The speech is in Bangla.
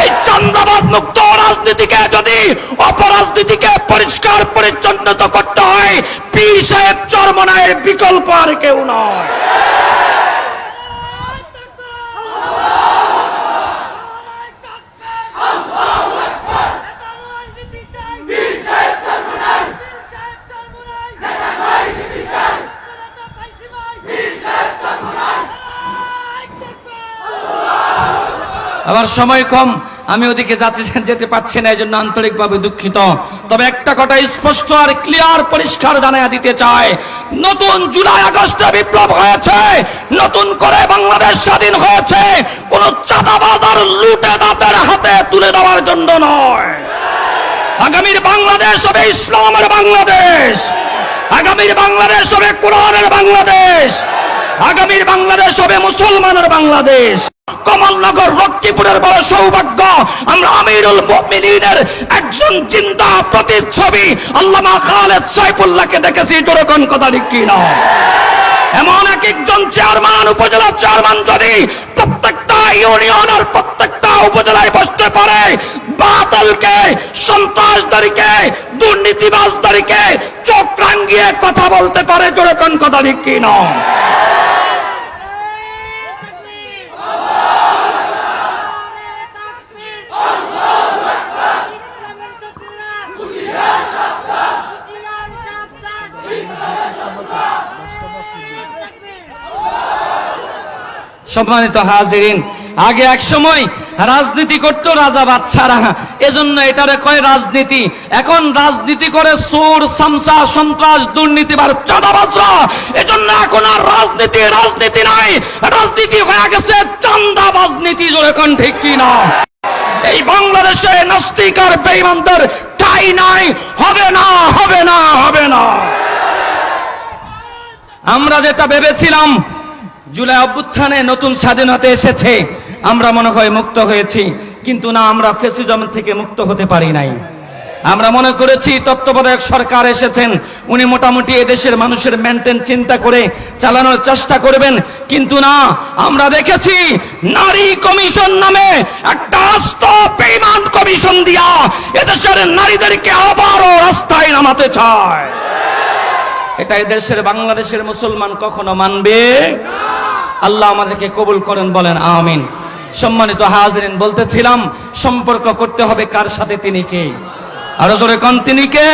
এই চাঁদাবাজ মুক্ত রাজনীতিকে যদি অপরাজনীতিকে পরিষ্কার পরিচ্ছন্ন করতে হয়, পীর সাহেব চরমনায়ের বিকল্প আর কেউ নয়। আবার সময় কম, আমি ওদিকে যেতে পারছি না, এই জন্য আন্তরিকভাবে দুঃখিত। তবে একটা কথা স্পষ্ট আর ক্লিয়ার পরিষ্কার জানাইয়া দিতে চাই, নতুন জুলাই আগস্টে বিপ্লব হয়েছে, নতুন করে বাংলাদেশ স্বাধীন হয়েছে কোন চাঁদাবাজ আর লুটেরাদের হাতে তুলে দেওয়ার জন্য নয়। আগামীর বাংলাদেশ হবে ইসলামের বাংলাদেশ, আগামীর বাংলাদেশ হবে কোরআনের বাংলাদেশ, আগামীর বাংলাদেশ হবে মুসলমানের বাংলাদেশ। কমলনগর রক্ষীপুরের বড় সৌভাগ্য, আমরা আমিরুল মুমিনিনের একজন জিন্দা প্রতিচ্ছবি আল্লামা খালেদ সাইফুল্লাহকে দেখেছি। যখন কথা ঠিক কি না, এমন একজন চেয়ারম্যান, উপজেলা চেয়ারম্যান যদি প্রত্যেকটা ইউনিয়নের প্রত্যেকটা উপজেলায় বসতে পারে, বাতিলকে, সন্ত্রাসদারীকে, দুর্নীতিবাজদারীকে চোখ রাঙিয়ে কথা বলতে পারে, যখন কথা ঠিক কি না। সম্মানিত হাজিরিন, আগে এক সময় রাজনীতি করতো রাজা বাদশারা, এজন্য এটারে কয় রাজনীতি। এখন রাজনীতি করে চোর, সামসা, সন্ত্রাস, দুর্নীতিবাজ, চাঁদাবাজরা। এজন্য এখন আর রাজনীতি নাই, রাজনীতি হয়ে গেছে চাঁদাবাজ নীতি। যখন ঠিক কি না, এই বাংলাদেশে নাস্তিক আর বেঈমানদের ঠাঁই নাই, হবে না, হবে না, হবে না। আমরা যেটা ভেবেছিলাম জুলাই অভ্যুত্থানে নতুন স্বাধীনতা এসেছে, আমরা মনে হয় মুক্ত হয়েছি, কিন্তু না, আমরা ফ্যাসিজম থেকে মুক্ত হতে পারি নাই। আমরা মনে করেছি তত্ত্বাবধায়ক সরকার এসেছেন, উনি মোটামুটি এদেশের মানুষের মেনটেন চিন্তা করে চালানোর চেষ্টা করবেন, কিন্তু না, আমরা দেখেছি নারী কমিশন নামে একটা আস্ত বেঈমান কমিশন দিয়া এদেশের নারীদেরকে আবারও রাস্তায় নামাতে চায়। এটা এদেশের বাংলাদেশের মুসলমান কখনো মানবে? আল্লাহ আমাদেরকে কবুল করেন, বলেন আমিন। সম্মানিত হাজিরিন, বলতেছিলাম সম্পর্ক করতে হবে কার সাথে? তিনি কে? আরো জোরে কোন তিনি কে?